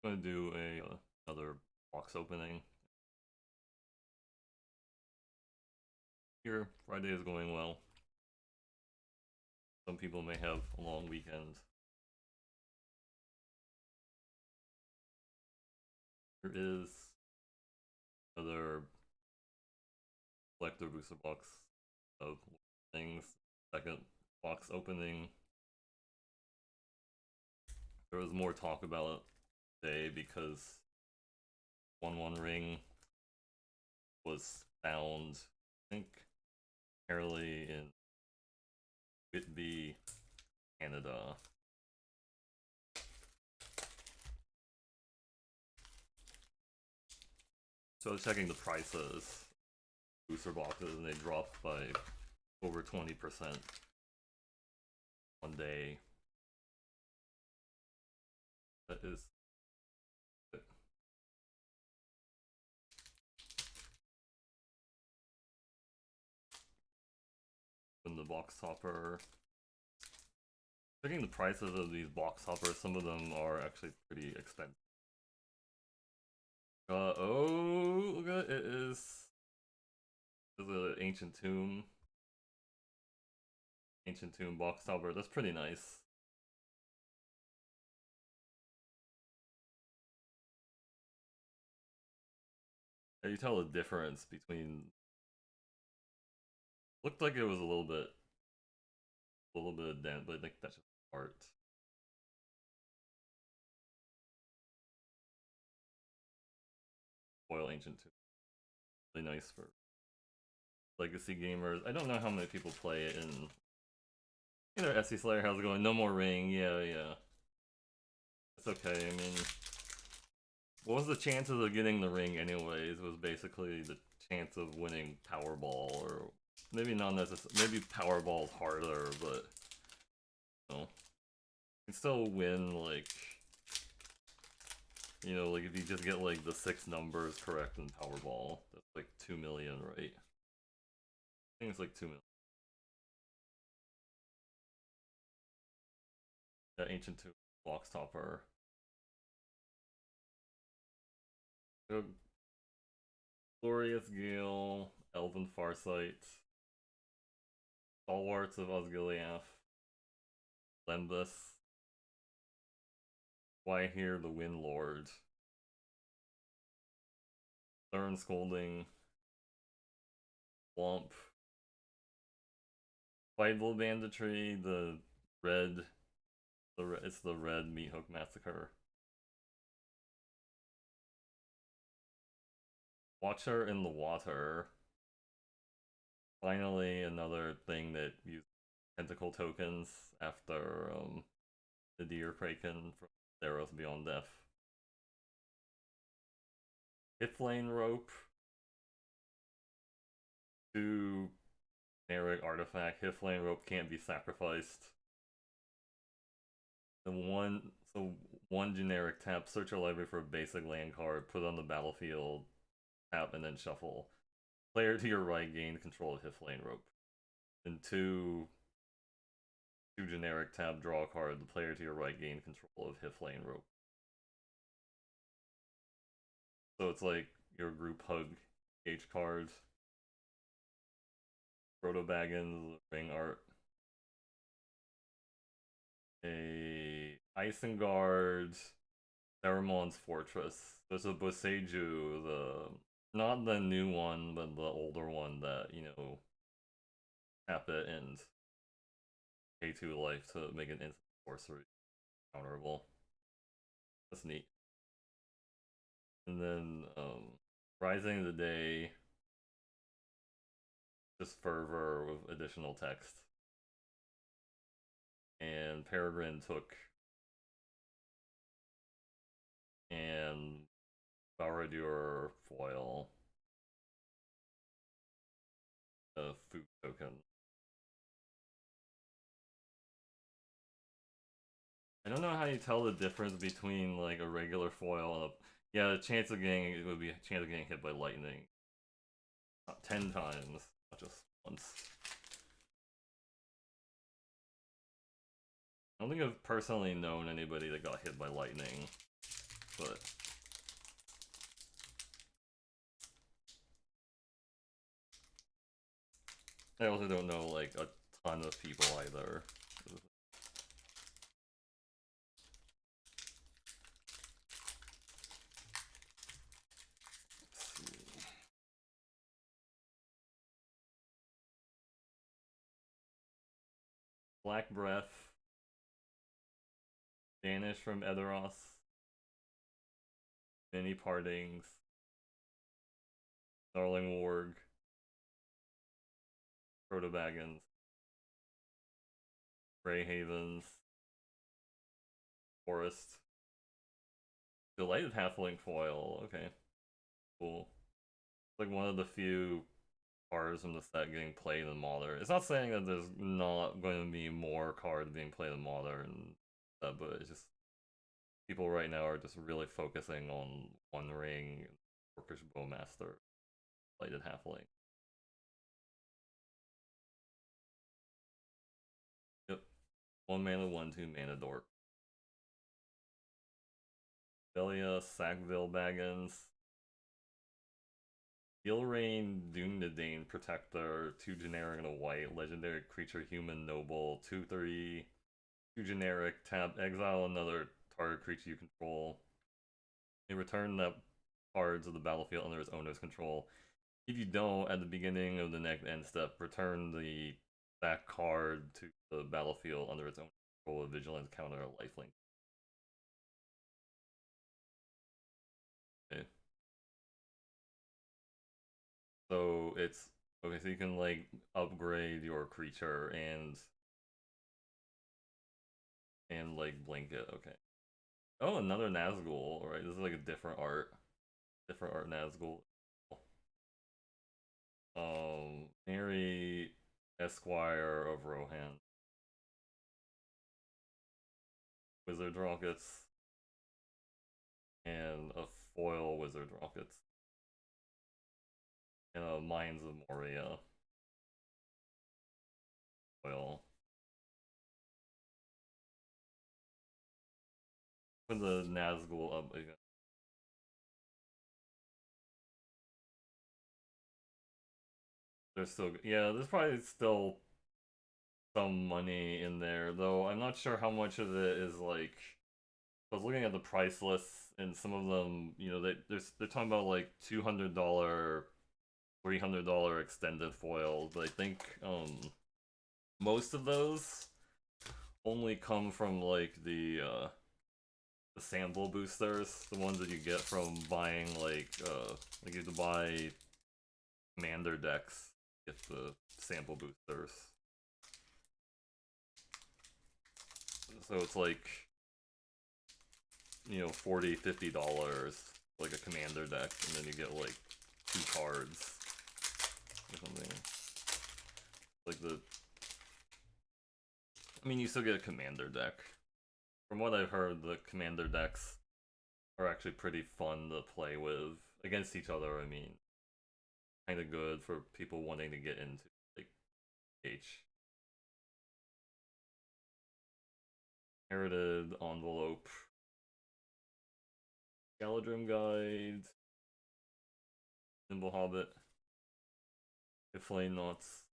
I'm gonna do another box opening. Here, Friday is going well. Some people may have a long weekend. There is another collector booster box of things. Second box opening. There was more talk about it today because 1/1 ring was found, I think, apparently in Whitby, Canada. So I was checking the prices, booster boxes, and they dropped by over 20% one day. That is it. In the box topper. Checking the prices of these box toppers, some of them are actually pretty expensive. Oh, look at it. It is. There's an ancient tomb. Ancient tomb box topper. That's pretty nice. Yeah, you tell the difference between. Looked like it was a little bit of dent, but I think that's just art. Foil ancient tomb. Really nice for legacy gamers. I don't know how many people play it in. You know, SC Slayer, how's it going? No more ring. Yeah, yeah. It's okay. I mean, what was the chances of getting the ring anyways? It was basically the chance of winning Powerball, or maybe not necessarily. Maybe Powerball's harder, but you know, you can still win. Like, you know, like if you just get like the 6 numbers correct in Powerball, that's like 2 million, right? I think it's like 2 million. That Ancient 2 box topper. Glorious Gale, Elven Farsight, Stalwarts of Osgiliath, Lembas, Why the Wind Lord, Stern Scolding, Swamp, Bible Banditry, the red, it's the red Meat Hook Massacre. Watcher in the Water. Finally, another thing that uses tentacle tokens after the Deer Kraken from Theros Beyond Death. Hithlane Rope. 2 generic artifact. Hithlane Rope can't be sacrificed. One generic tap, search your library for a basic land card, put it on the battlefield, tap, and then shuffle. Player to your right gain control of Hithlane Rope. And two generic tap, draw a card. The player to your right gain control of Hithlane Rope. So it's like your group hug H card. Proto Baggins, Ring Art. A Isengard, Theramon's Fortress. There's a Boseiju, not the new one, but the older one that, you know, tap it and pay 2 life to make an instant sorcery counterable. That's neat. And then Rising of the Day, just Fervor with additional text. And Peregrine Took and Baradur foil. A food token. I don't know how you tell the difference between like a regular foil and a. Yeah, the chance of getting it would be a chance of getting hit by lightning. 10 times, not just once. I don't think I've personally known anybody that got hit by lightning. but I also don't know like a ton of people either. Black Breath, Vanish from Edoros, Many Partings, Darling Warg, Protobaggins, Grey Havens, Forest, Delighted Halfling Foil. Okay, cool. It's like one of the few cards from the set getting played in Modern. It's not saying that there's not going to be more cards being played in Modern, but it's just people right now are just really focusing on One Ring, Orcish Bowmaster, Lighted Halfling. Yep. 1 mana, 1/2 mana dork. Belia, Sackville Baggins. Gilrain, Doomnadane Protector, 2 generic and a white, legendary creature, human noble, 2/3, 2 generic, tap, exile another target creature you control. You return that card to the battlefield under its owner's control. If you don't, at the beginning of the next end step, return that card to the battlefield under its own control with vigilance counter or lifelink. Okay. So it's okay, so you can like upgrade your creature and like blink it, okay. Oh, another Nazgul, alright, this is like a different art. Different art Nazgul. Mary Esquire of Rohan. Wizard Rockets. And a foil Wizard Rockets. And a Mines of Moria. Foil. Put the Nazgul up again. There's still, yeah, there's probably still some money in there, though I'm not sure how much of it is like. I was looking at the price lists, and some of them, you know, they're talking about like $200, $300 extended foils, but I think most of those only come from like the sample boosters, the ones that you get from buying like you have to buy commander decks, get the sample boosters. So it's like, you know, $40-$50 like a commander deck, and then you get like 2 cards or something. Like I mean, you still get a commander deck. From what I've heard, the commander decks are actually pretty fun to play with against each other. I mean, kind of good for people wanting to get into like H. Inherited Envelope, Galadrim Guide, Nimble Hobbit, Flame Knots,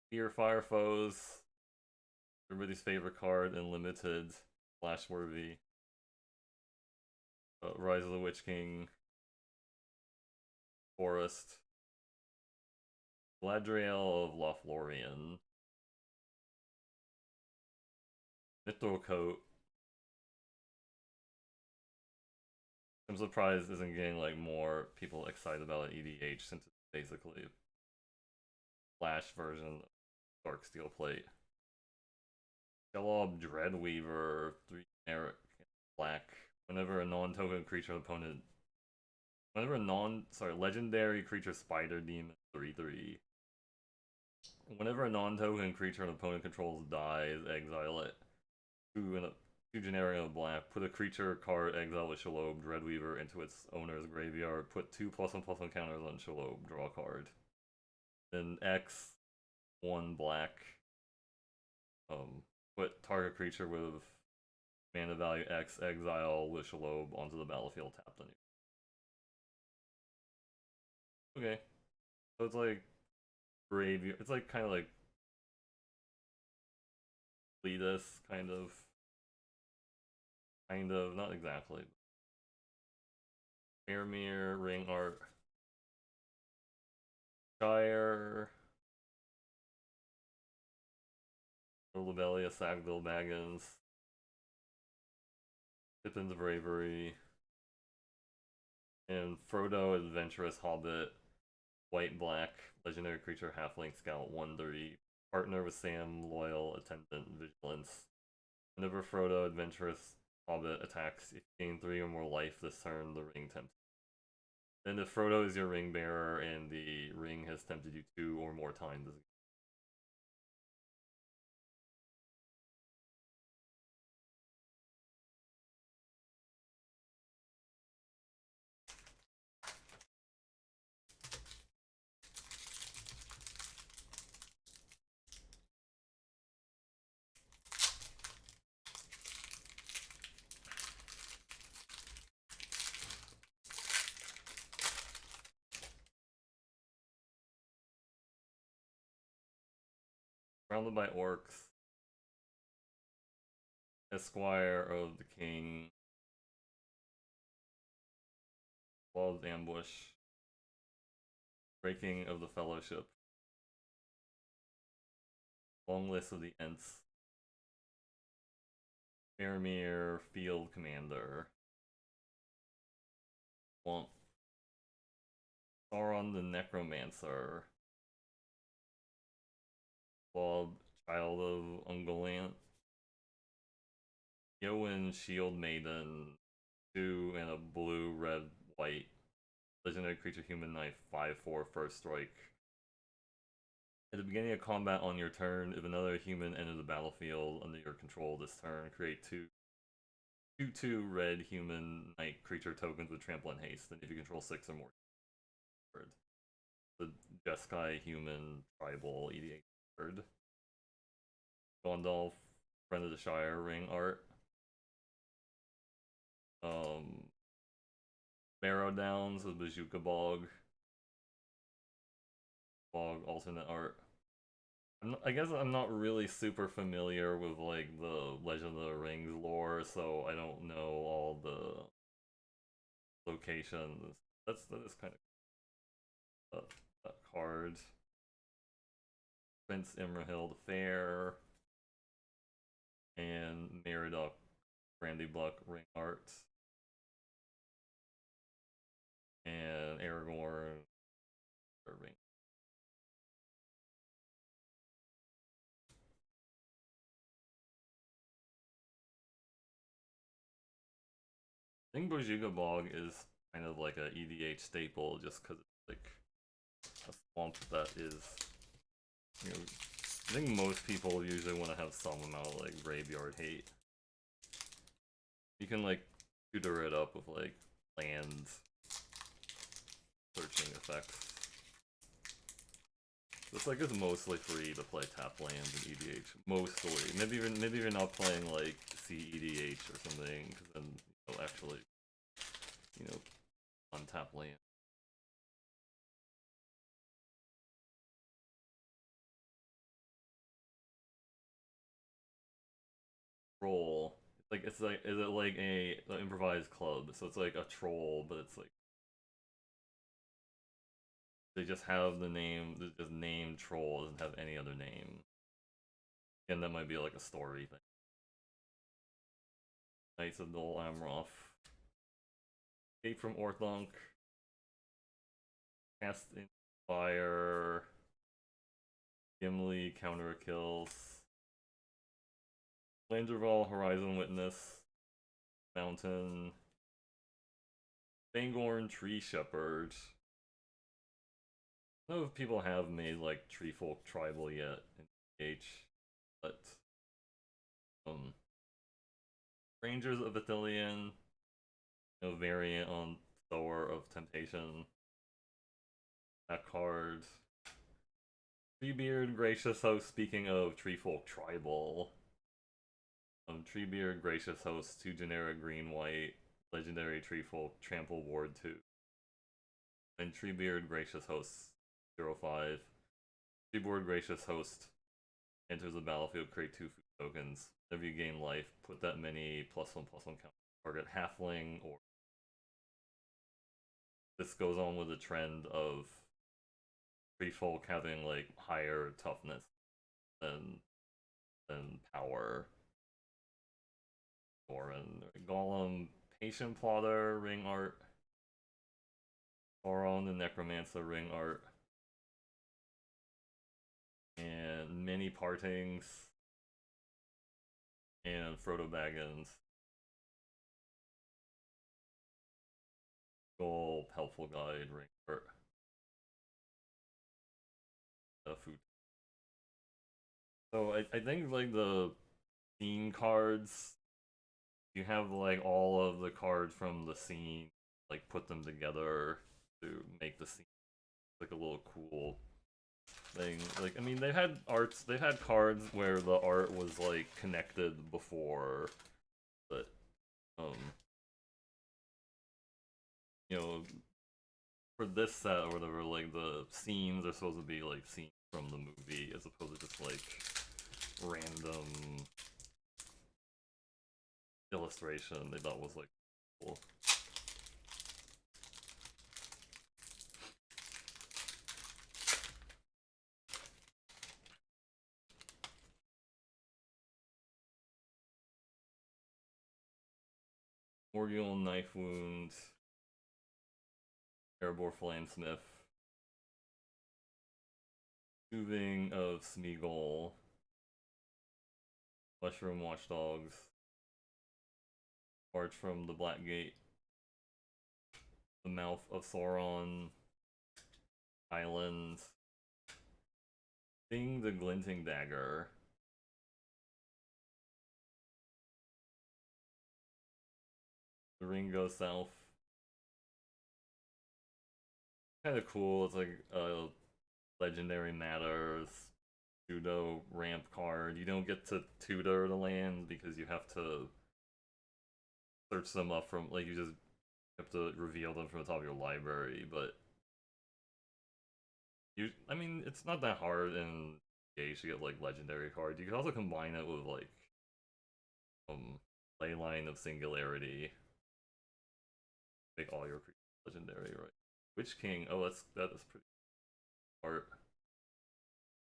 Fear Fire Foes, everybody's favorite card in limited, Flashworthy, Rise of the Witch King, Forest, Galadriel of Lothlorien, Mithril Coat. I'm surprised isn't getting like more people excited about an EDH since it's basically a Flash version of Dark Steel Plate. Shelob Dreadweaver, 3 generic black. Whenever a non-token creature opponent, legendary creature Spider Demon 3/3. Whenever a non-token creature an opponent controls dies, exile it. 2 generic and a black. Put a creature card exile with Shelob Dreadweaver into its owner's graveyard. Put 2 +1/+1 counters on Shelob. Draw a card. Then X, 1 black. Put target creature with Mana value X, exile Wish Lobe onto the battlefield, tapped on you. Okay. So it's like graveyard. It's like kind of like Cletus, kind of. Kind of, not exactly. Faramir, Ring Art. Shire. Lobelia, Sackville, Baggins. Pippin's Bravery. And Frodo, Adventurous Hobbit. White Black, Legendary Creature, Halfling Scout, 1/3. Partner with Sam, Loyal, Attendant, Vigilance. Whenever Frodo, Adventurous Hobbit attacks, if you gain 3 or more life this turn, the ring tempts. And if Frodo is your ring bearer and the ring has tempted you 2 or more times. Surrounded by orcs. Esquire of the King. Law's Ambush. Breaking of the Fellowship. Long list of the Ents. Faramir, Field Commander. Womp. Sauron the Necromancer. Bob, Child of Ungoliant. Yowen, Shield Maiden. 2 and a blue, red, white. Legendary creature, human knife, 5/4, first strike. At the beginning of combat on your turn, if another human enters the battlefield under your control this turn, create 2/2 red human knight creature tokens with trample and haste. And if you control 6 or more, the Jeskai human tribal EDH bird. Gondalf, Friend of the Shire, Ring Art. Barrow Downs with Bajuka Bog. Bog alternate art. I guess I'm not really super familiar with like the Legend of the Rings lore, so I don't know all the locations. That is kind of that card. Prince Imrahil the Fair and Meriadoc Brandy Buck Ring Art and Aragorn Ring. I think Bojuga Bog is kind of like a EDH staple just because it's like a swamp that is, you know, I think most people usually want to have some amount of like graveyard hate. You can like tutor it up with like land searching effects. It's like it's mostly free to play tap lands in EDH. Mostly. Maybe you're not playing like CEDH or something, because then you'll actually, you know, untap land. Troll. It's like is it like a improvised club? So it's like a troll, but it's like they just have the name. They just named troll, doesn't have any other name. And that might be like a story thing. Knights of Dol Amroth. Escape from Orthanc. Cast in Fire. Gimli counter kills. Langerval Horizon Witness. Mountain. Fangorn Tree Shepherd. I don't know if people have made like Treefolk Tribal yet in H, but Rangers of Ithilien, variant on Thor of Temptation. That card. Treebeard Gracious Host, speaking of Treefolk Tribal. Treebeard, Gracious Host, 2 generic green white, legendary Treefolk, Trample Ward 2. And Treebeard, Gracious Host, 0/5. Treeboard, Gracious Host enters the battlefield, create 2 food tokens. Whenever you gain life, put that many +1/+1 count target halfling or. This goes on with the trend of Treefolk having like higher toughness than power. Thorin, Golem, Patient Plotter, ring art. Sauron the Necromancer, ring art. And many partings. And Frodo Baggins. Goal, helpful guide, ring art. Food. So I think like the scene cards, you have like all of the cards from the scene, like put them together to make the scene like a little cool thing. Like I mean they've had cards where the art was like connected before, but you know, for this set or whatever, like the scenes are supposed to be like scenes from the movie as opposed to just like random illustration they thought was like cool. Morgul Knife Wound, Erebor Flamesmith, Moving of Smeagol, Mushroom Watchdogs, March from the Black Gate, The Mouth of Sauron, Island, Sting the Glinting Dagger, The Ring Goes South. Kind of cool. It's like Legendary Matters, pseudo ramp card. You don't get to tutor the land because you have to search them up from like you just have to reveal them from the top of your library. But I mean, it's not that hard in Gage to get like legendary cards. You can also combine it with like Leyline of Singularity, make all your creatures legendary, right? Witch King. Oh, that is pretty art.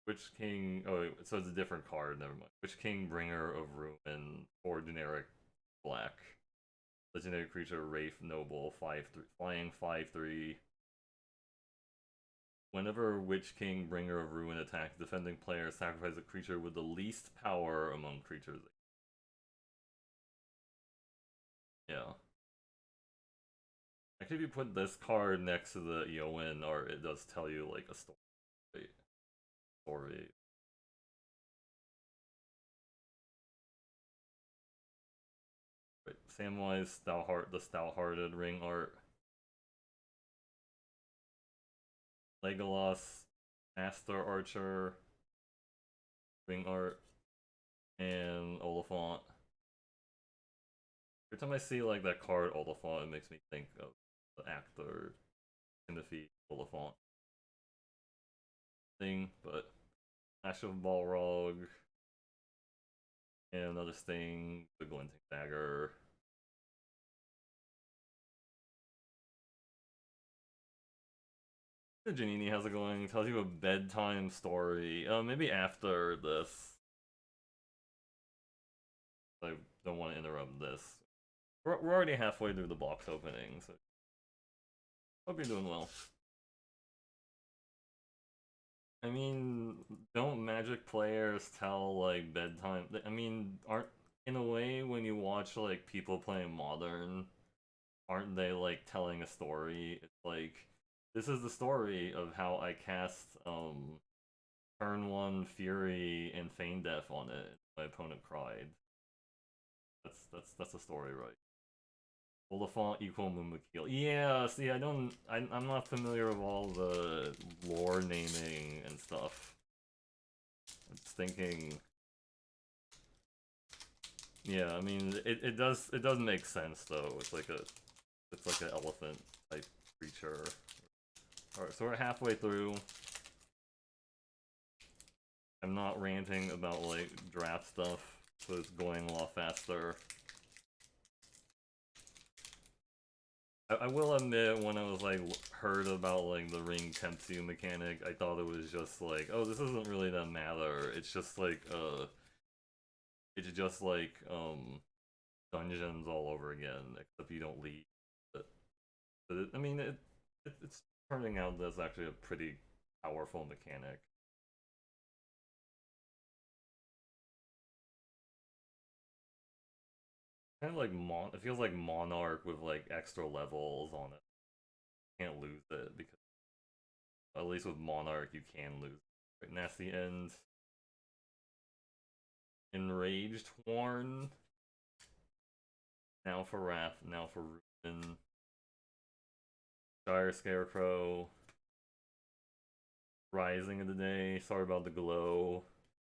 Witch King. Oh, wait, so it's a different card. Never mind. Witch King, Bringer of Ruin, or generic black. Legendary creature, Wraith Noble, 5/3, flying 5/3. Whenever Witch King, Bringer of Ruin attacks, defending player sacrifice a creature with the least power among creatures. Yeah. Actually, if you put this card next to the Eowyn art, it does tell you like a story. Right. Samwise the Stout-Hearted ring art. Legolas, Master Archer, ring art, and Oliphant. Every time I see like that card Oliphant, it makes me think of the actor Timothy Oliphant thing, but Ash of Balrog, and another Sting, the Glinting Dagger. Janini, how's it going? Tells you a bedtime story. Maybe after this. I don't want to interrupt this. We're already halfway through the box opening, so hope you're doing well. I mean, don't Magic players tell like bedtime? I mean, aren't in a way when you watch like people playing Modern, aren't they like telling a story? It's like this is the story of how I cast turn 1 Fury and Feign Death on it. My opponent cried. That's a story, right? Oliphant equal Mumakil. Yeah, see, I'm not familiar with all the lore naming and stuff. I'm just thinking. Yeah, I mean it does make sense though. It's like an elephant type creature. Alright, so we're halfway through. I'm not ranting about like draft stuff, so it's going a lot faster. I will admit, when I was like heard about like the ring tempts you mechanic, I thought it was just like, oh, this isn't really that matter. It's just like dungeons all over again, except you don't leave. I mean, it's turning out that's actually a pretty powerful mechanic. Kind of like it feels like Monarch with like extra levels on it. You can't lose it because at least with Monarch you can lose. Right, Nasty End. Enraged Horn. Now for Wrath, now for Ruin. Dire Scarecrow. Rising of the Day. Sorry about the glow.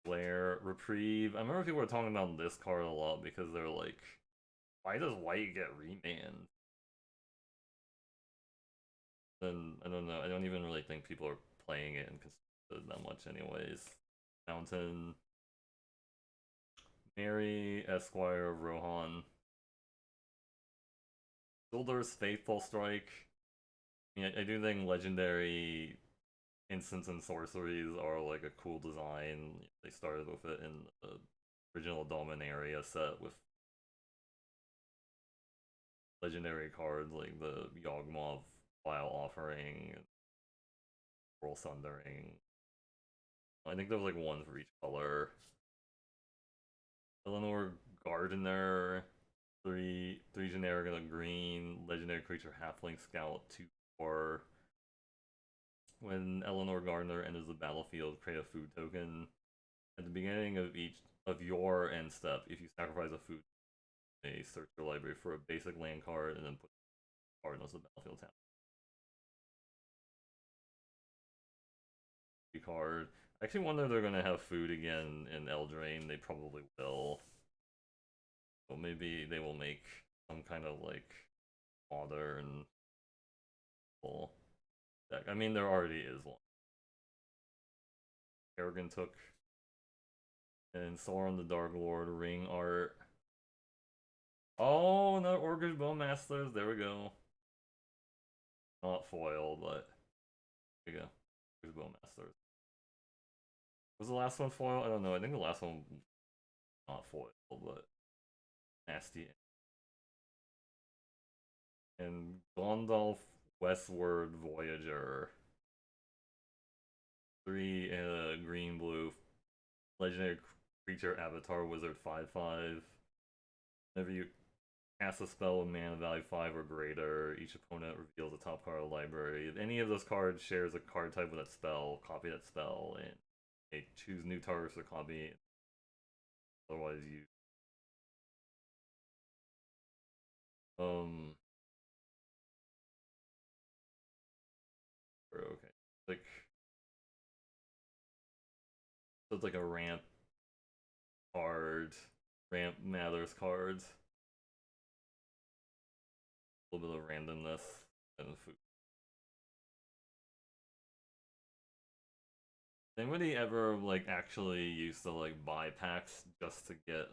Flare. Reprieve. I remember people were talking about this card a lot because they're like, why does white get remanned? Then I don't know. I don't even really think people are playing it and consider it that much anyways. Mountain. Mary, Esquire of Rohan. Builder's Faithful Strike. Yeah, I do think legendary instants and sorceries are like a cool design. They started with it in the original Dominaria set with legendary cards like the Yawgmoth File Offering, Pearl Sundering. I think there was like one for each color. Eleanor Gardener, three generic and a green, legendary creature halfling scout, 2/4. When Eleanor Gardener enters the battlefield, create a food token. At the beginning of each of your end step, if you sacrifice a food, you may search your library for a basic land card and then put the card on the battlefield town. Card. I actually wonder if they're gonna have food again in Eldraine. They probably will. But maybe they will make some kind of like modern deck. I mean, there already is one. Kerrigan took and Sauron the Dark Lord, Ring Art. Oh, another Orcish Bowmasters. There we go. Not foil, but there we go. Orcish Bowmasters. Was the last one foil? I don't know. I think the last one not foil, but nasty. And Gondalf Westward Voyager. 3 green blue legendary creature avatar wizard 5/5. Whenever you cast a spell with mana value 5 or greater, each opponent reveals a top card of the library. If any of those cards shares a card type with that spell, copy that spell and they choose new targets to copy. Otherwise you okay. Like so it's like a ramp card, ramp matters cards. A little bit of randomness and food. Anybody ever like actually used to like buy packs just to get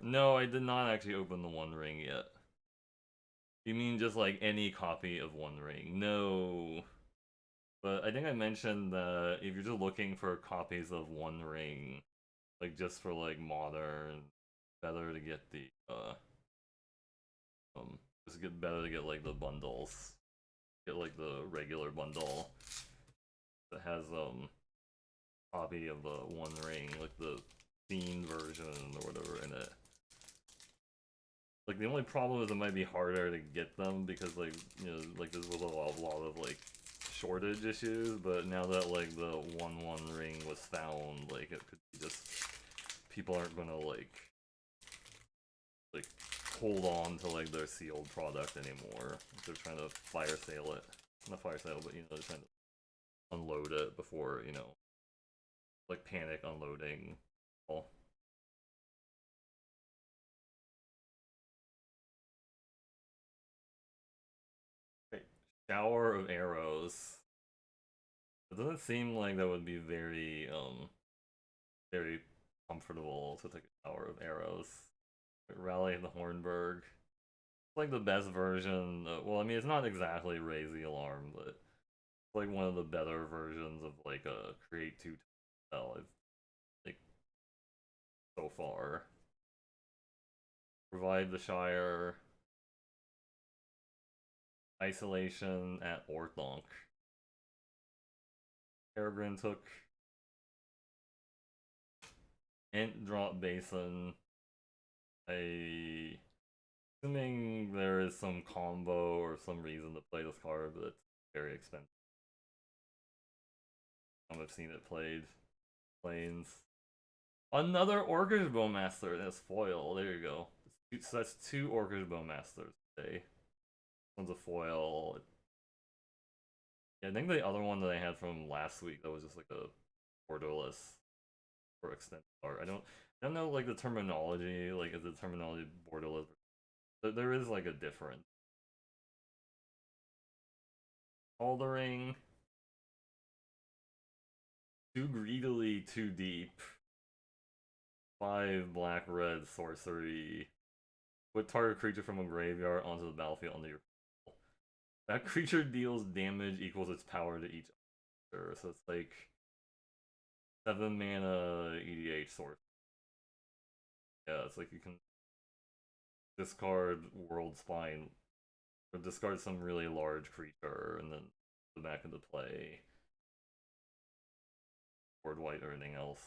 No, I did not actually open the One Ring yet. You mean just like any copy of One Ring? No. But I think I mentioned that if you're just looking for copies of One Ring, like just for like modern, better to get the just get better to get like the bundles. Get like the regular bundle that has copy of the One Ring, like the Fiend version or whatever in it. Like the only problem is it might be harder to get them because like like there's a lot of like shortage issues. But now that like the One Ring was found, like it could be just people aren't gonna like hold on to like their sealed product anymore. They're trying to fire sale it, not fire sale, but they're trying to unload it before like panic unloading. Shower of arrows. It doesn't seem like that would be very comfortable to take a shower of arrows. Rally the Hornburg. It's like the best version. Well, I mean, it's not exactly Raise the Alarm, but it's like one of the better versions of like a Create 2 spell I've like so far. Provide the Shire. Isolation at Orthanc. Peregrine took Int drop Basin. Assuming there is some combo or some reason to play this card, but it's very expensive. I've seen it played. Planes. Another Orcish Bowmaster that's foil. There you go. So that's 2 Orcish Bowmasters today. One's a foil. Yeah, I think the other one that I had from last week that was just like a borderless or extended art. I don't know like the terminology, like is the terminology borderless? There is like a difference. Aldering. Too greedily, too deep. 5 black red sorcery. Put target creature from a graveyard onto the battlefield under your control. That creature deals damage equals its power to each other. So it's like 7 mana EDH source. Yeah, it's like you can discard World Spine or discard some really large creature and then put it back into play. Board white or anything else.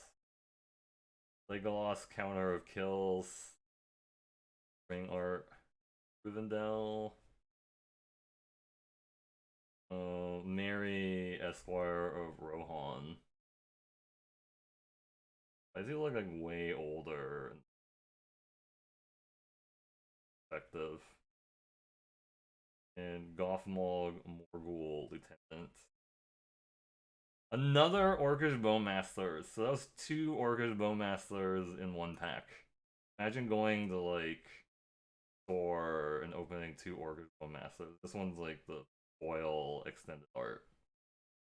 Legolas counter of kills. Ring art. Rivendell. Mary Esquire of Rohan. Why does he look like way older and effective? And Gothmog Morgul Lieutenant. Another Orcish Bowmasters. So that was 2 Orcish Bowmasters in 1 pack. Imagine going to like store and opening 2 Orcish Bowmasters. This one's like the foil extended art.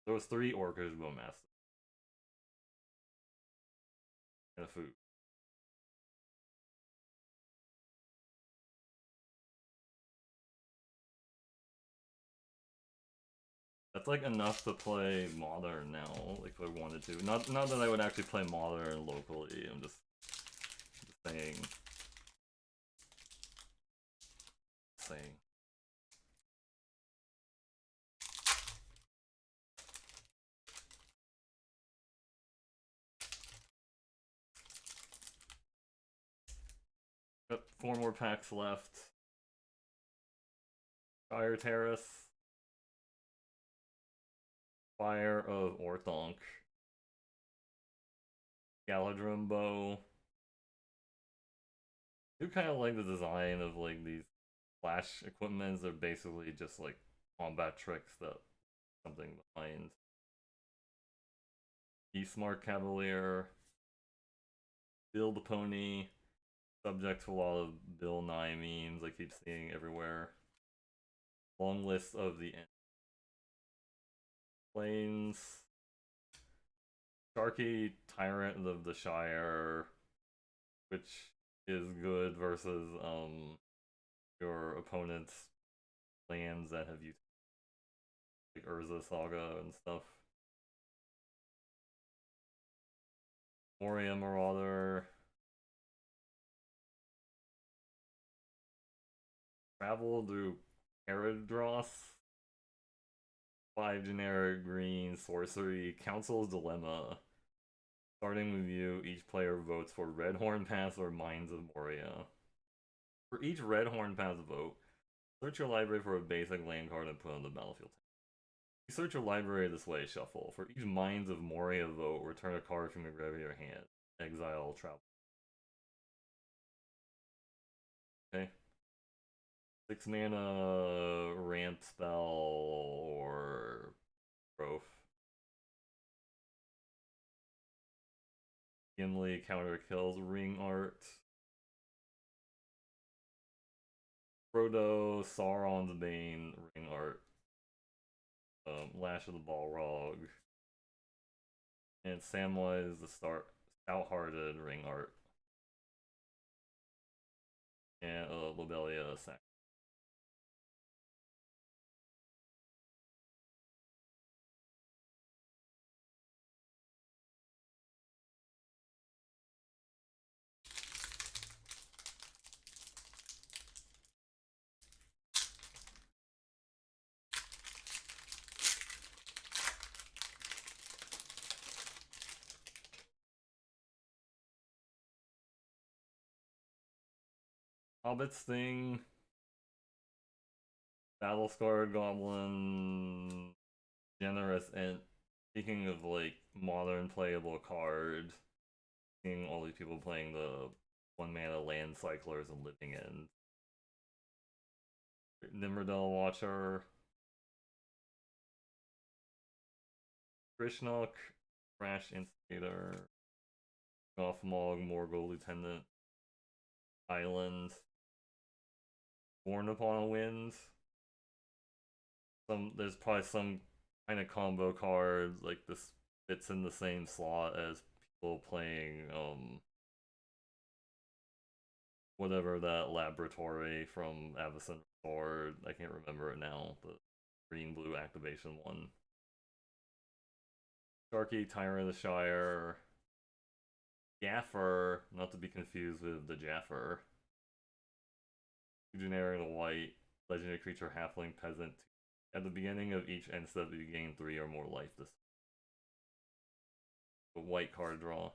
There was 3 Orcish Bowmasters. And a food. That's like enough to play Modern now, like if I wanted to. Not that I would actually play Modern locally, I'm just saying. Saying. Got 4 more packs left. Fire Terrace. Fire of Orthanc. Galadrim Bow. I do kind of like the design of like these flash equipments. They're basically just like combat tricks that something behind. Smart Cavalier. Build Pony. Subject to a lot of Bill Nye memes I keep seeing everywhere. Long list of the Plains. Sharky Tyrant of the Shire, which is good versus your opponent's lands that have used like Urza Saga and stuff. Moria Marauder. Travel through Eridros. 5 generic green sorcery. Council's Dilemma. Starting with you, each player votes for Red Horn Pass or Mines of Moria. For each Red Horn Pass vote, search your library for a basic land card and put on the battlefield. You search your library this way, shuffle. For each Mines of Moria vote, return a card from your graveyard or hand. Exile, travel. Okay. 6 mana ramp spell or growth. Gimli counter kills, ring art. Frodo, Sauron's Bane, ring art. Lash of the Balrog, and Samwise the Stout-Hearted Ring Art, and Lobelia Sack. Hobbit's Thing, Battle Scarred Goblin, Generous, and speaking of like modern playable card, seeing all these people playing the 1 mana land cyclers and living in. Nimrodel Watcher, Krishnok, Crash Instigator, Gothmog, Morgul Lieutenant, Island, Born Upon a Wind. There's probably some kind of combo card like this fits in the same slot as people playing whatever that laboratory from Avacyn Sword. I can't remember it now. The green blue activation one. Sharky, Tyrant of the Shire, Gaffer, not to be confused with the Jaffer. Generic white, legendary creature, halfling, peasant. At the beginning of each end step, you gain 3 or more life. This the white card draw.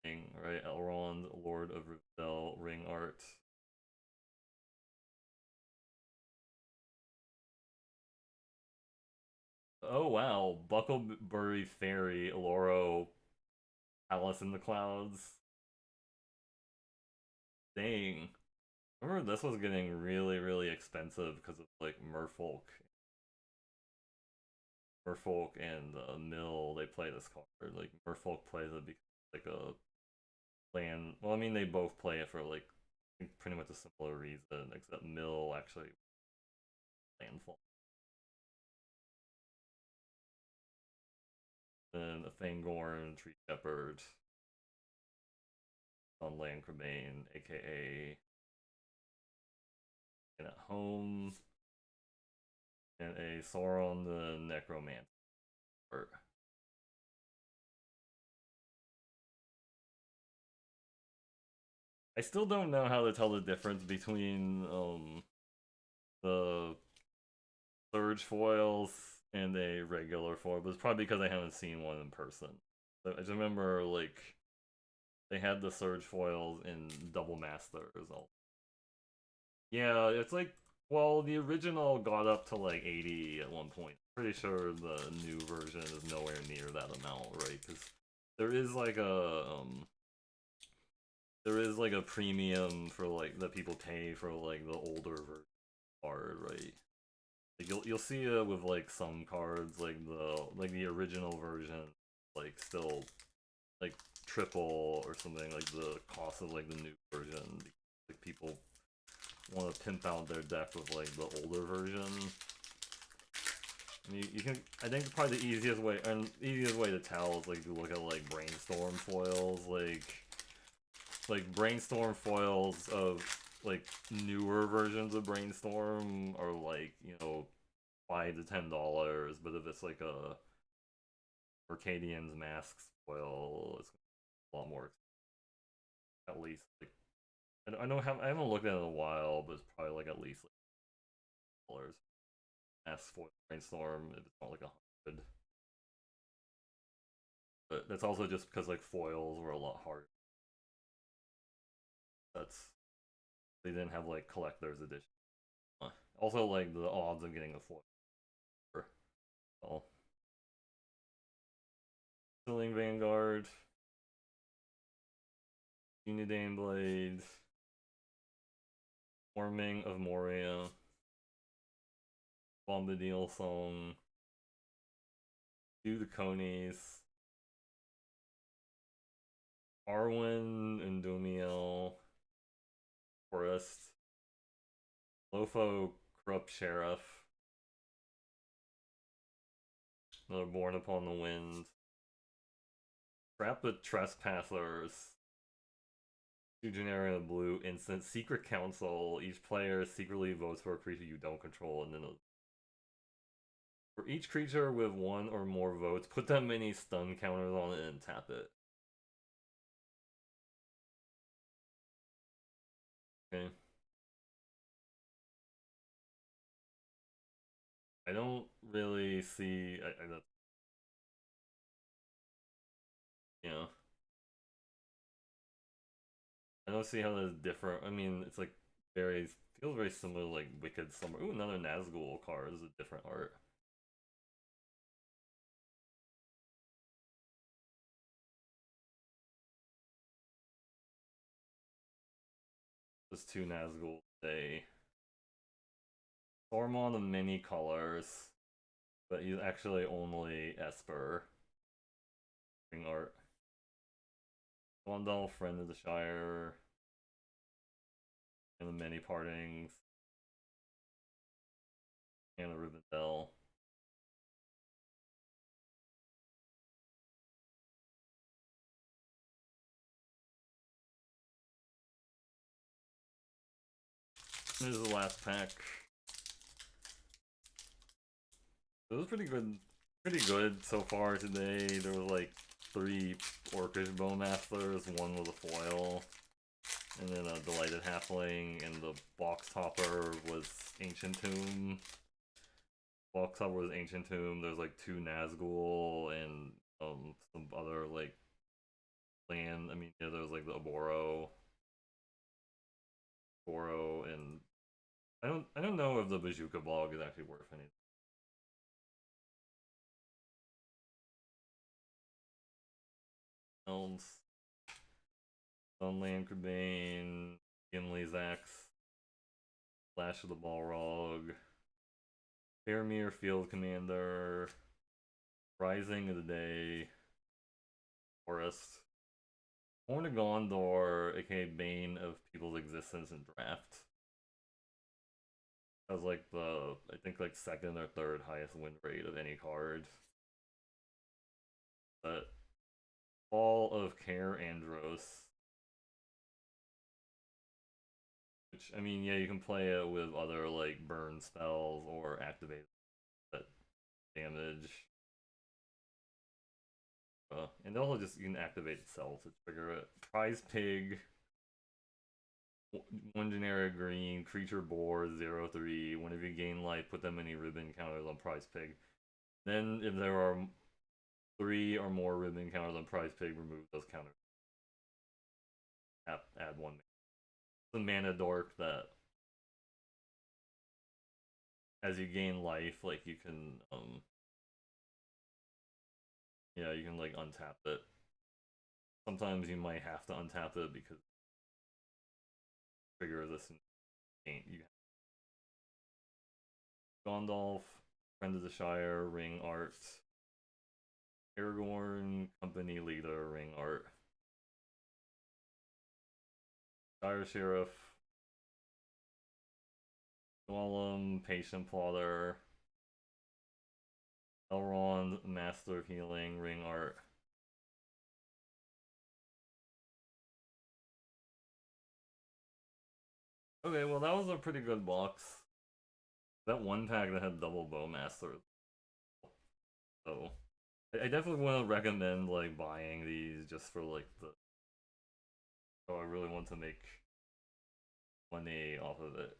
Right, Elrond, Lord of Rivendell, Ring Art. Oh wow, Bucklebury Fairy, Eloro, Alice in the Clouds. Dang. Remember this was getting really, really expensive because of like Merfolk. Merfolk and Mill, they play this card. Like Merfolk plays it because like a land. Well, I mean they both play it for like pretty much a similar reason, except Mill actually landfall. Then a Fangorn, Tree Shepherd, on Land Cremain, aka and at home, and a Sauron the Necromancer. I still don't know how to tell the difference between the Surge foils and a regular foil, but it's probably because I haven't seen one in person. So I just remember like they had the Surge foils in Double Masters. Yeah, it's like, well, the original got up to like 80 at one point. Pretty sure the new version is nowhere near that amount, right? Because there is like a premium for like that people pay for like the older version card, right? Like you'll see it with like some cards, like the original version, like still like triple or something, like the cost of like the new version. Like people want to pimp out their deck with like the older version. I mean, you can. I think probably the easiest way to tell is like to look at like brainstorm foils, like brainstorm foils of like newer versions of brainstorm are like $5 to $10, but if it's like a Arcadian's Masks foil, it's a lot more. At least like I haven't looked at it in a while, but it's probably like at least like $dollars. Masks foil brainstorm if it's not like 100. But that's also just because like foils were a lot harder. That's they didn't have like collector's edition. Also, like the odds of getting a foil. Well, Killing Vanguard, Unidane Blade, Forming of Moria, Bombadil Song, Do the Conies, Arwen and Dumiel, Forest, Lofo Corrupt Sheriff, Another Born Upon the Wind. Trap the Trespassers. 2 generic and blue. Instant Secret Council. Each player secretly votes for a creature you don't control, and then for each creature with 1 or more votes, put that many stun counters on it and tap it. Okay. I don't really see. Yeah. I don't see how that's different. I mean, it's like very feels very similar to like Wicked Summer. Ooh, another Nazgul card. This is a different art. There's 2 Nazgul today. Tormund of many colors, but he's actually only Esper. Ring art. Gondal, Friend of the Shire, and the Many Partings, and the Rivendell. This is the last pack. It was pretty good so far today. There was like 3 Orcish Bowmasters, 1 with a foil, and then a Delighted Halfling, and the box topper was Ancient Tomb. Box topper was Ancient Tomb. There's like 2 Nazgul and some other like land. I mean, yeah, there's like the Oboro, and I don't know if the Bajuka blog is actually worth anything. Elms, Sunland Crebain, Gimli's Axe, Flash of the Balrog, Faramir Field Commander, Rising of the Day, Forest, Horn of Gondor, aka Bane of People's Existence in Draft. That was like the, I think like 2nd or 3rd highest win rate of any card. But Fall of Care Andros. Which, I mean, yeah, you can play it with other like burn spells or activate that damage. And also just you can activate itself to trigger it. Prize Pig. 1 generic green, creature board, 0/3. Whenever you gain life, put that many ribbon counters on Prize Pig. Then, if there are 3 or more ribbon counters on Prize Pig, remove those counters. Add 1. It's a mana dork that, as you gain life, like you can, yeah, you can like untap it. Sometimes you might have to untap it because trigger this and you Gondalf, Friend of the Shire, Ring Art, Aragorn, Company Leader, Ring Art, Shire Sheriff, Gollum, Patient Plotter, Elrond, Master of Healing, Ring Art. Okay, well that was a pretty good box. That one pack that had double Bowmaster. So I definitely want to recommend like buying these just for like the. So I really want to make money off of it.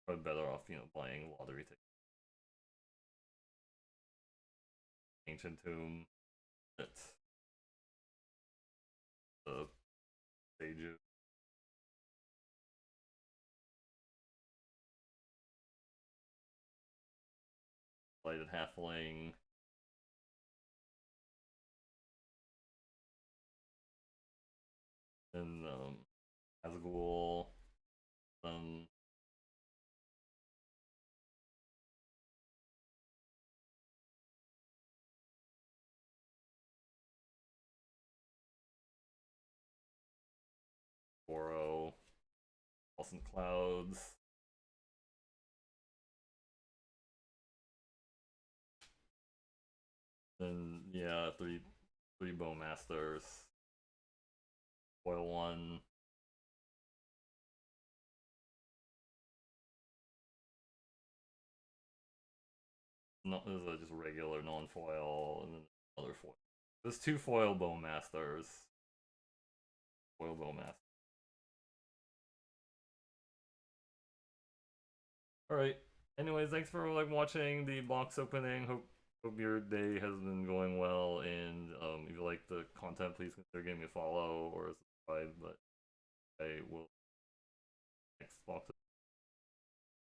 Probably better off, you know, buying lottery tickets. Ancient Tomb. It's the Sage. Lighted Halfling. And Nazgul. Um Boro. Awesome Clouds. Yeah, three Bowmasters. Foil one. No, this is just regular non-foil, and then another foil. There's 2 foil Bowmasters. Foil Bowmaster. Alright. Anyways, thanks for watching the box opening. Hope your day has been going well, and if you like the content, please consider giving me a follow or a subscribe. But I will next box